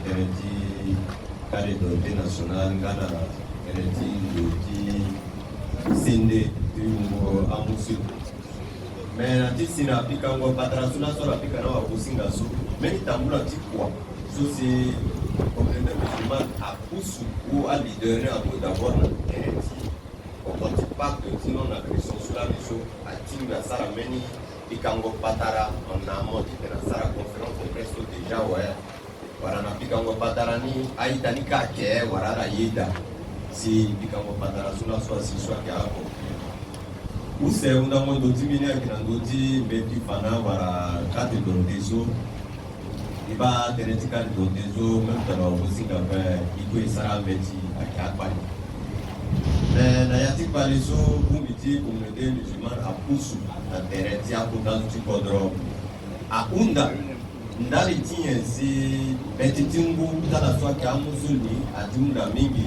Kennedy, Kale Dorte National, Gana, Kennedy, Loti, Sinde, Tuyungo, Amusu. Mais nanti sina pika ngo patara suna so la pika na wa kusinga so. Mais tambula tikwa. So c'est communauté musulmane à pousse ou à leader à d'abord na Kennedy. On continue pas que sinon la pression sur la mission à Tinga Sarameni. Pikango patara en amont de la Sara conférence de presse déjà ouais voilà na pikango patara ni aita ni kake warara yida si pikango patara suna soit si soit kako use unda mondo dimini akina ndoti beti fana wara kate dondezo iba teretika dondezo même tala osinga ba iko Sara beti akapa na yati palizo kumiti communauté musulmane a pousse na tereti a kutanzu tikodro a unda ndali tinyensi betitingu tala swaki a muzuli a tiunda mingi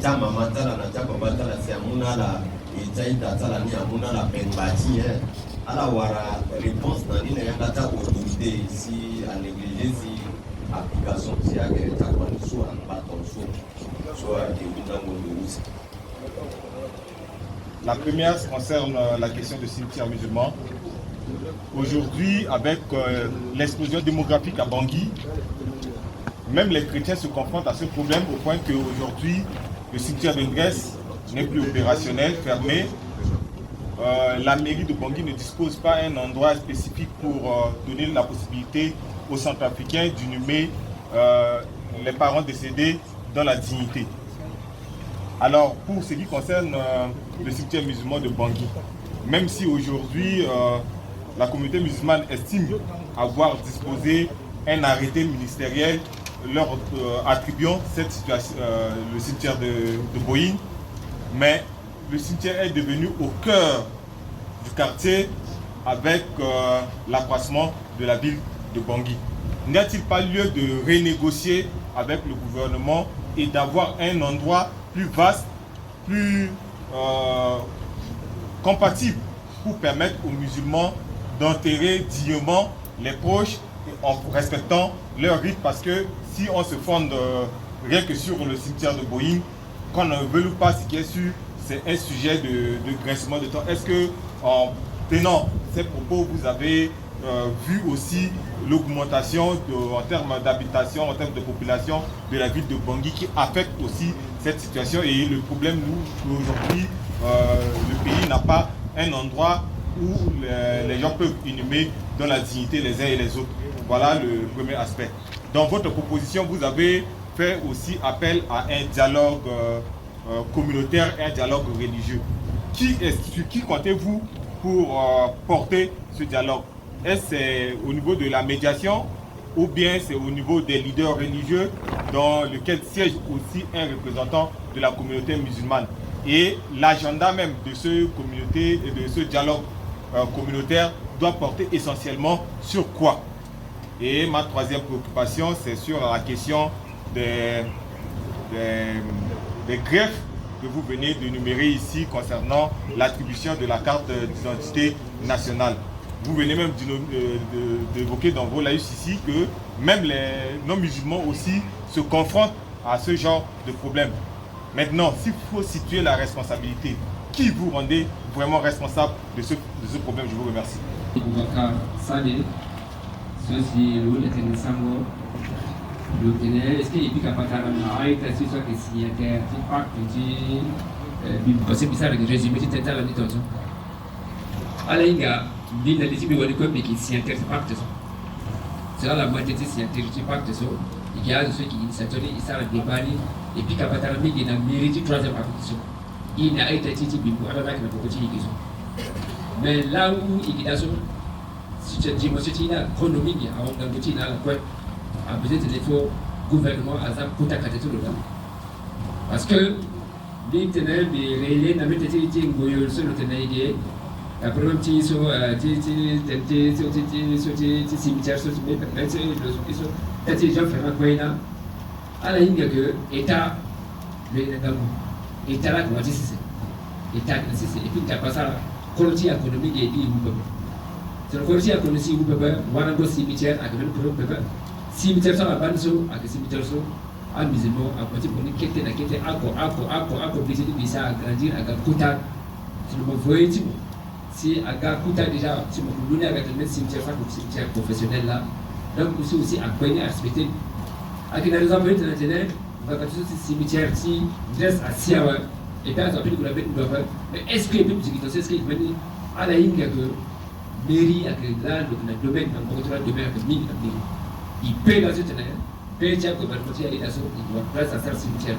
chama matala na chama matala si amuna la itaita tala ni amuna la penbati ala wara réponse na nina yangata autorité si a négligé si application si a gereta kwa nusu a baton so a unda mondo usi. La première concerne la question du cimetière musulman. Aujourd'hui, avec l'explosion démographique à Bangui, même les chrétiens se confrontent à ce problème au point qu'aujourd'hui, le cimetière de Grèce n'est plus opérationnel, fermé. La mairie de Bangui ne dispose pas d'un endroit spécifique pour donner la possibilité aux Centrafricains d'inhumer les parents décédés dans la dignité. Alors, pour ce qui concerne le cimetière musulman de Bangui, même si aujourd'hui la communauté musulmane estime avoir disposé un arrêté ministériel leur attribuant cette situation, le cimetière de Boyine, mais le cimetière est devenu au cœur du quartier avec l'accroissement de la ville de Bangui. N'y a-t-il pas lieu de renégocier avec le gouvernement et d'avoir un endroit plus vaste, plus compatible pour permettre aux musulmans d'enterrer dignement les proches en respectant leur rite, parce que si on se fonde rien que sur le cimetière de Boyine, qu'on ne veut pas ce qui est sûr, c'est un sujet de grincement de temps. Est-ce que en tenant ces propos, vous avez vu aussi l'augmentation en termes d'habitation, en termes de population de la ville de Bangui qui affecte aussi cette situation? Et le problème, nous, aujourd'hui, le pays n'a pas un endroit où les gens peuvent inhumer dans la dignité les uns et les autres. Voilà le premier aspect. Dans votre proposition, vous avez fait aussi appel à un dialogue communautaire et un dialogue religieux. Qui comptez-vous pour porter ce dialogue? Est-ce au niveau de la médiation ou bien c'est au niveau des leaders religieux dans lequel siège aussi un représentant de la communauté musulmane? Et l'agenda même de ce dialogue communautaire doit porter essentiellement sur quoi? Et ma troisième préoccupation, c'est sur la question des greffes que vous venez d'énumérer ici concernant l'attribution de la carte d'identité nationale. Vous venez même d'évoquer dans vos laïcs ici que même les non-musulmans aussi se confrontent à ce genre de problème. Maintenant, s'il faut situer la responsabilité, qui vous rendez vraiment responsable de ce problème? Je vous remercie. Est-ce qu'il y a plus Bin da tibi wani ko biki siyantar pacte so c'est la moitié de siyantar pacte so il y a ceux qui initiatori isara debani et puis kapatara mingi na mérite troisième pacte so il n'a été titi bibu ala la kana kokoti ikiso mais là où il y a so si tu dis moi c'est une économie à on ngoti na la quoi a besoin de l'effort gouvernement azam kuta kateto lo parce que l'internet bi relé na metete ti ngoyo so lo tenaige la première petite cimetière so les gens font quoi là à la ligne que état le état là comment c'est état c'est et puis tu as pas ça qualité économique et dit vous c'est le qualité économique vous pouvez voir un cimetière avec le problème cimetière ça va banso avec cimetière so à musulman à partir pour qui était encore obligé ça agrandir à Kuta sur le voyez si à Kuta déjà si mon donné avec le cimetière ça comme cimetière professionnel là donc aussi à quoi respecter à qui dans les envoyer maintenant on va passer ce cimetière si dresse à Siawa et puis à ça peut-être que la bête doit faire mais est-ce que même c'est ce qui veut à la ligne que mairie avec là le domaine dans le domaine que mine il paye la suite paye tiens que par contre il y a ça il doit place à faire cimetière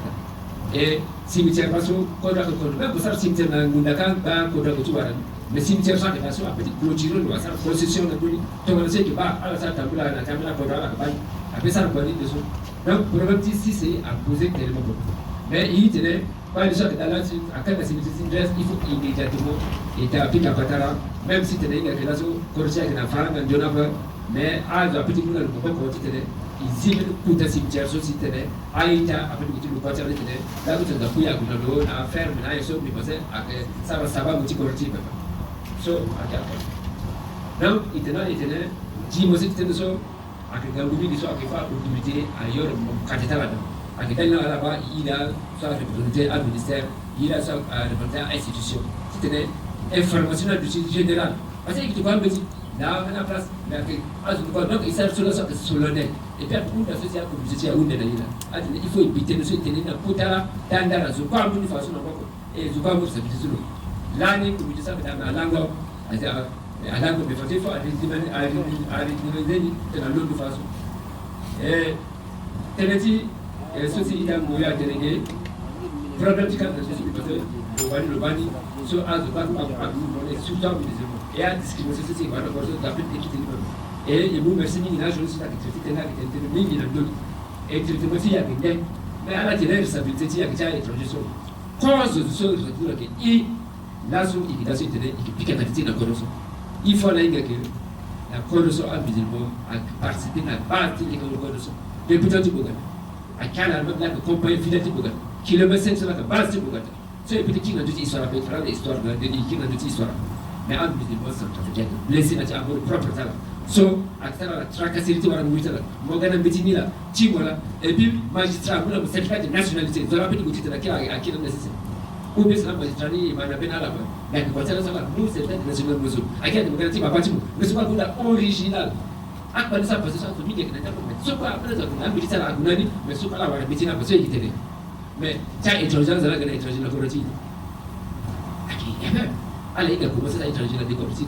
et cimetière parce que quand on même pour ça cimetière dans Gundaka ba ko da ko tuwa mais cimetière ça de façon à petite clôture doit ça concession de tout on sait que ba ala ça tabula ko da la ba après ça on dit de ça donc problème ici c'est à poser tellement mais il tenait pas déjà que dans la suite à quand la cimetière il faut immédiatement et appliquer à Patara même si tu as une relation correcte avec la femme mais à la petite boule le pourquoi quand tu tenais ils y tout à cimetière si tenais aïta après que tu le partages tenais là tu as fouillé à Goulalo à faire mais là il faut me passer ça va petit correctif so à donc il tenait dis moi si tu tenais ça à que dans le milieu soit qu'il faut opportunité ailleurs mon candidat là à que dans là-bas il a soit représenté à ministère il a soit représenté à institution si tenais information du général parce que tu vois petit là à la place mais donc il sert sur le solennel et puis pour la société comme je dis à où là il faut éviter de se tenir dans potala dans la zone pas d'une façon et je pas vous ça dit là ni comme je sais dans la langue à langue mais faut faire à dans l'autre façon et teneti société dans moya délégué problème qui quand je suis parce que le bani so as the back up surtout et à discrimination c'est quoi la personne d'après l'équité et il vous merci ni là je suis avec traité là avec intervenir il a deux et traité aussi avec des mais à la télé ça veut dire qu'il y a déjà étranger sur cause de ce que il là sur l'équité télé il pique à tête dans corruption il faut là que la corruption a musulman a participé à partie de la corruption depuis tout le monde à quel même là que compagnie fidélité pour qui le message sur la base de Bogota c'est peut-être qui n'a dit histoire avec l'histoire de qui n'a dit histoire mais en musulman ça fait blessé na ta propre talent so akitara la tracasserie wala muitala mogana mbetini la chimo la et puis magistrat mula certificat de nationalité zo rapide gutita la kila akina necessaire ou bien ça magistrat ni mana bena la mais kwa tala ça nous certificat de nationalité muzo akina mogana ti papa chimo mais pas gula original akba ça parce que ça famille que n'était pas so quoi après ça on a la gunani mais so kala wala betina parce que il mais ça étranger ça la étranger la corruption aki allez il a commencé à étranger la décorruption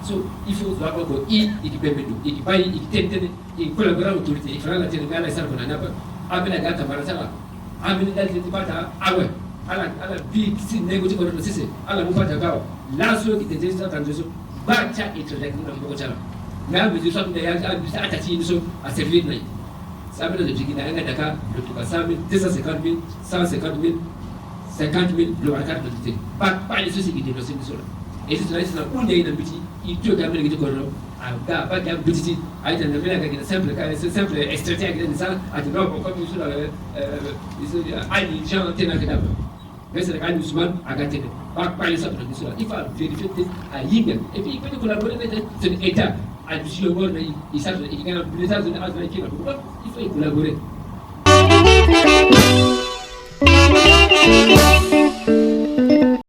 so il faut voir que il permet il paye il tente il collabore avec l'autorité il fera la télé à la salle qu'on a pas amena gata para sala amena dal de pata awe ala bi si négocier ko c'est ala mu pata gawa la so qui était ça quand je so ba cha étranger na ko chala mais avec du ça ya ça atati so à servir là ça veut dire que dans Dakar le tout ça 250 000 150 000 50 000 le carte d'identité pas les sociétés qui dénoncent ça et c'est là où il y a une petite il te garde le corps à pas qu'il petit à être dans le simple extraiter avec ça à te non comme il sur les gens tenant que d'abord mais c'est quand Ousmane a gâté pas les autres de ça il faut vérifier à Ying et puis il peut collaborer avec l'État à du le monde il savent il gagne plus tard il faut collaborer